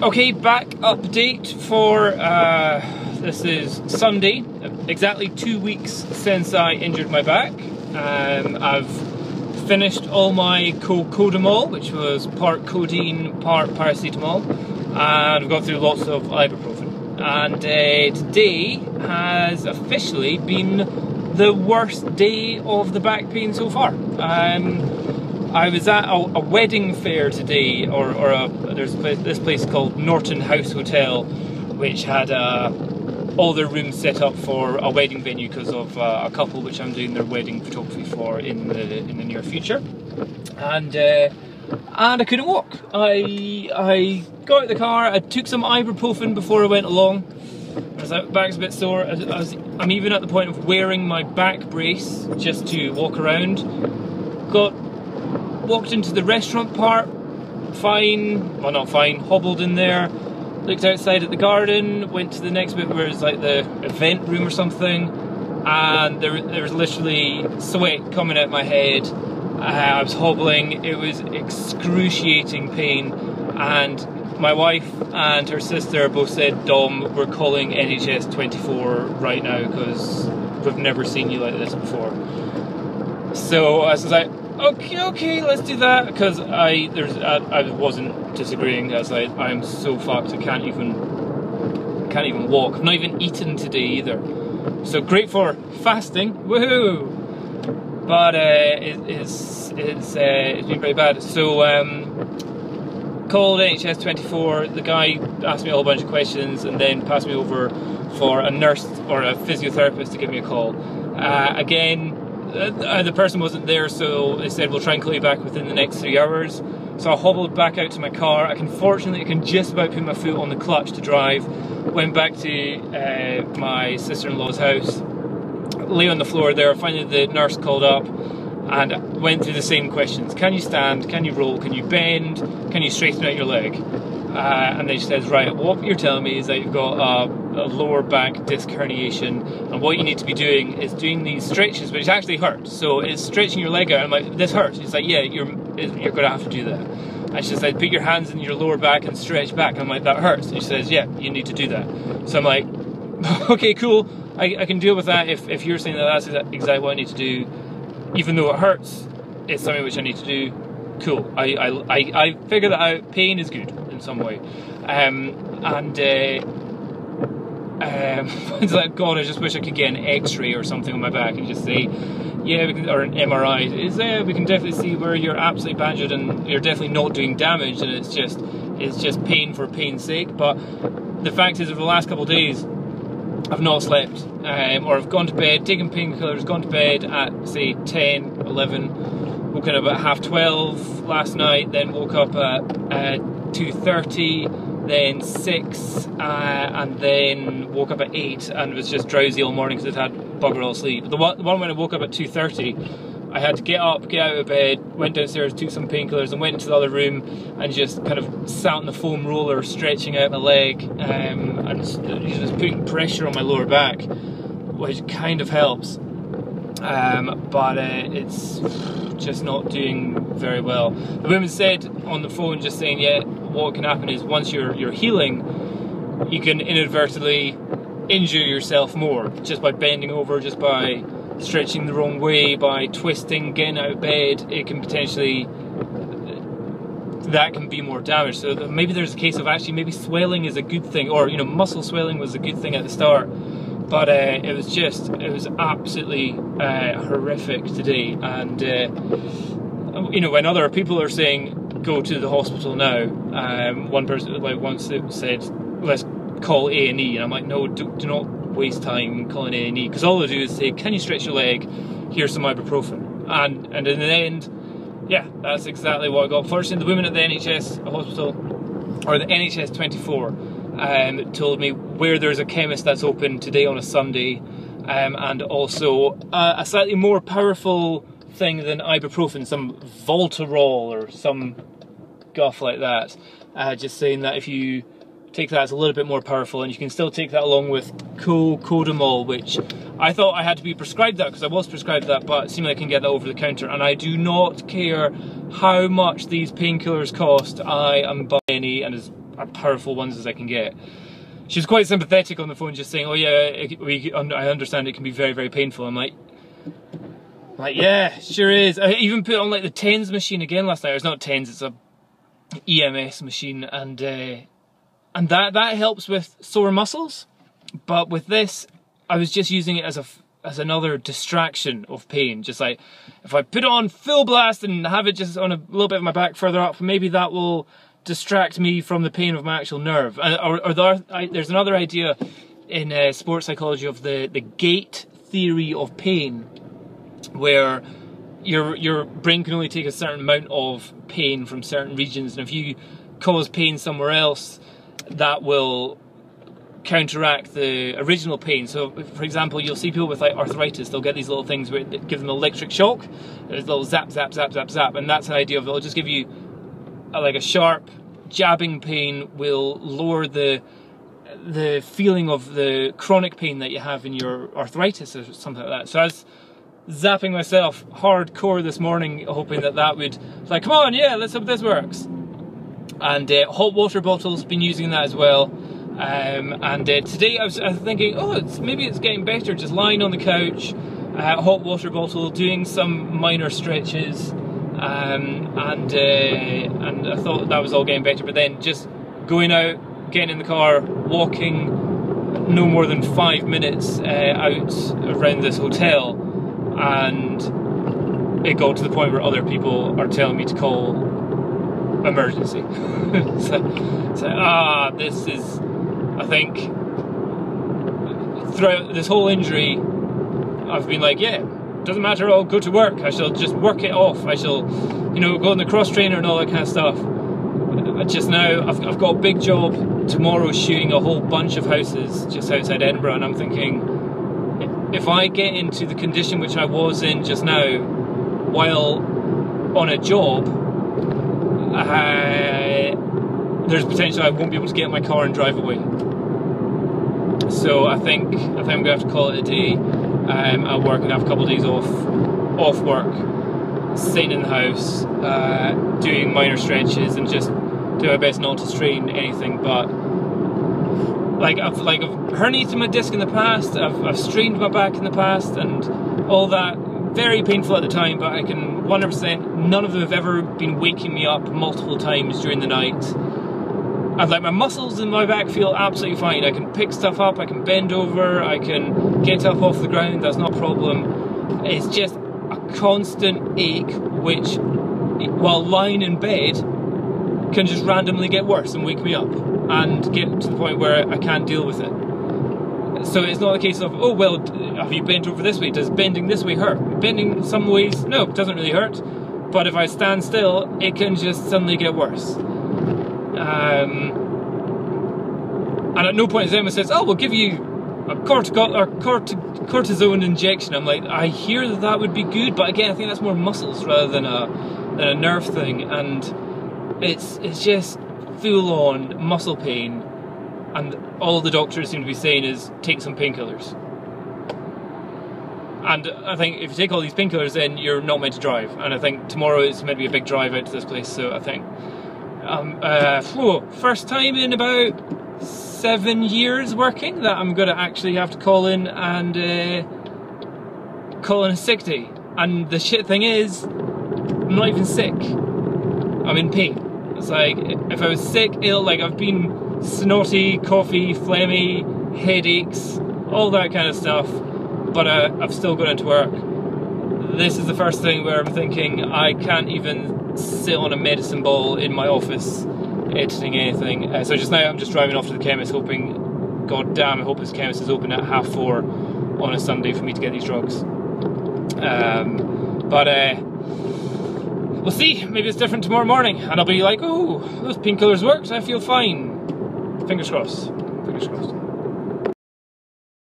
Okay, back update for this is Sunday, exactly 2 weeks since I injured my back. I've finished all my cocodamol, which was part codeine, part paracetamol, and I've got through lots of ibuprofen. And today has officially been the worst day of the back pain so far. I was at a wedding fair today, there's this place called Norton House Hotel, which had all their rooms set up for a wedding venue because of a couple which I'm doing their wedding photography for in the near future, and I couldn't walk. I got out of the car, I took some ibuprofen before I went along. I was like, back's a bit sore. I'm even at the point of wearing my back brace just to walk around. Walked into the restaurant part, fine, well not fine, hobbled in there, looked outside at the garden, went to the next bit where it's like the event room or something, and there was literally sweat coming out my head. I was hobbling, it was excruciating pain, and my wife and her sister both said, "Dom, we're calling NHS 24 right now because we've never seen you like this before." So I was like, okay, let's do that, because I wasn't disagreeing. I was like, I'm so fucked, I can't even walk. I've not even eaten today either. So great for fasting, woohoo! But it's been pretty bad. So called NHS 24. The guy asked me a whole bunch of questions and then passed me over for a nurse or a physiotherapist to give me a call. Again, the person wasn't there, so they said we'll try and call you back within the next 3 hours. So I hobbled back out to my car. I can just about put my foot on the clutch to drive. Went back to my sister-in-law's house, lay on the floor there. Finally the nurse called up and went through the same questions. Can you stand? Can you roll? Can you bend? Can you straighten out your leg? And then she says, right, what you're telling me is that you've got a lower back disc herniation, and what you need to be doing is doing these stretches, which actually hurt. So it's stretching your leg out. I'm like, this hurts. She's like, yeah, you're going to have to do that. And she said, put your hands in your lower back and stretch back. And I'm like, that hurts. And she says, yeah, you need to do that. So I'm like, okay, cool. I can deal with that if you're saying that that's exactly what I need to do. Even though it hurts, it's something which I need to do. Cool. I figured that out. Pain is good in some way. It's like, God, I just wish I could get an X-ray or something on my back and just say, yeah, or an MRI. We can definitely see where you're absolutely badgered and you're definitely not doing damage, and it's just pain for pain's sake. But the fact is, over the last couple of days, I've not slept, or I've gone to bed, taken painkillers, gone to bed at say 10, 11, woken up at 12:30 last night, then woke up at 2:30. Then 6, and then woke up at 8 and was just drowsy all morning because I'd had bugger all sleep. The one when I woke up at 2:30, I had to get up, get out of bed, went downstairs, took some painkillers and went into the other room and just kind of sat on the foam roller, stretching out my leg, and just putting pressure on my lower back, which kind of helps. But it's just not doing very well. The woman said on the phone, just saying, yeah, what can happen is once you're healing, you can inadvertently injure yourself more just by bending over, just by stretching the wrong way, by twisting, getting out of bed. It can potentially, that can be more damage. So maybe there's a case of actually maybe swelling is a good thing, or muscle swelling was a good thing at the start. But it was absolutely horrific today, and when other people are saying go to the hospital now, one person like once said, let's call A&E, and I'm like, no, do not waste time calling A&E, because all they do is say, can you stretch your leg? Here's some ibuprofen, and in the end, yeah, that's exactly what I got. Fortunately, the women at the NHS hospital, or the NHS 24, told me where there's a chemist that's open today on a Sunday, and also a slightly more powerful thing than ibuprofen, some Voltarol or some guff like that, just saying that if you take that, it's a little bit more powerful, and you can still take that along with cocodamol, which I thought I had to be prescribed that because I was prescribed that, but it seemed like I can get that over the counter, and I do not care how much these painkillers cost. I am buying any, and as powerful ones as I can get. She's quite sympathetic on the phone, just saying, "Oh yeah, I understand it can be very, very painful." I'm like, yeah, sure is. I even put on like the TENS machine again last night. It's not TENS, it's a EMS machine, and that helps with sore muscles. But with this, I was just using it as another distraction of pain. Just like, if I put it on full blast and have it just on a little bit of my back further up, maybe that will distract me from the pain of my actual nerve. There's another idea in sports psychology of the gate theory of pain, where your brain can only take a certain amount of pain from certain regions, and if you cause pain somewhere else, that will counteract the original pain. So for example, you'll see people with like arthritis, they'll get these little things where it gives them electric shock. There's a little zap, zap, zap, zap, zap, and that's an idea of it'll just give you like a sharp jabbing pain, will lower the feeling of the chronic pain that you have in your arthritis or something like that. So I was zapping myself hardcore this morning, hoping that would, like, come on, yeah, let's hope this works. And hot water bottles, been using that as well. And today I was thinking, oh, maybe it's getting better, just lying on the couch, hot water bottle, doing some minor stretches, and I thought that was all getting better. But then just going out, getting in the car, walking no more than 5 minutes out around this hotel, and it got to the point where other people are telling me to call emergency. This is, I think, throughout this whole injury, I've been like, yeah, doesn't matter, I'll go to work, I shall just work it off, I shall, go on the cross trainer and all that kind of stuff. Just now, I've got a big job tomorrow shooting a whole bunch of houses just outside Edinburgh, and I'm thinking, if I get into the condition which I was in just now while on a job, there's potential I won't be able to get in my car and drive away. So I think I'm going to have to call it a day at work and have a couple of days off work, sitting in the house, doing minor stretches, and just do my best not to strain anything. But I've herniated my disc in the past, I've strained my back in the past, and all that, very painful at the time, but I can 100%, none of them have ever been waking me up multiple times during the night. And my muscles in my back feel absolutely fine. I can pick stuff up, I can bend over, I can get up off the ground, that's not a problem. It's just a constant ache, which, while lying in bed, can just randomly get worse and wake me up and get to the point where I can't deal with it. So it's not a case of, oh well, have you bent over this way? Does bending this way hurt? Bending some ways, no, it doesn't really hurt. But if I stand still, it can just suddenly get worse. And at no point has anyone says, oh, we'll give you a cortisone injection. I'm like, I hear that would be good, but again, I think that's more muscles rather than a nerve thing. And it's just full-on muscle pain. And all the doctors seem to be saying is take some painkillers. And I think if you take all these painkillers, then you're not meant to drive. And I think tomorrow is meant to be a big drive out to this place. So I think first time in about 7 years working that I'm going to actually have to call in and call in a sick day. And the shit thing is, I'm not even sick. I'm in pain. It's like, if I was sick, ill, like I've been snotty, coughy, phlegmy, headaches, all that kind of stuff, but I've still gone into work. This is the first thing where I'm thinking I can't even sit on a medicine ball in my office editing anything. So just now I'm just driving off to the chemist, hoping, god damn, I hope this chemist is open at 4:30 on a Sunday for me to get these drugs. We'll see, maybe it's different tomorrow morning and I'll be like, oh, those painkillers worked, I feel fine. Fingers crossed, fingers crossed.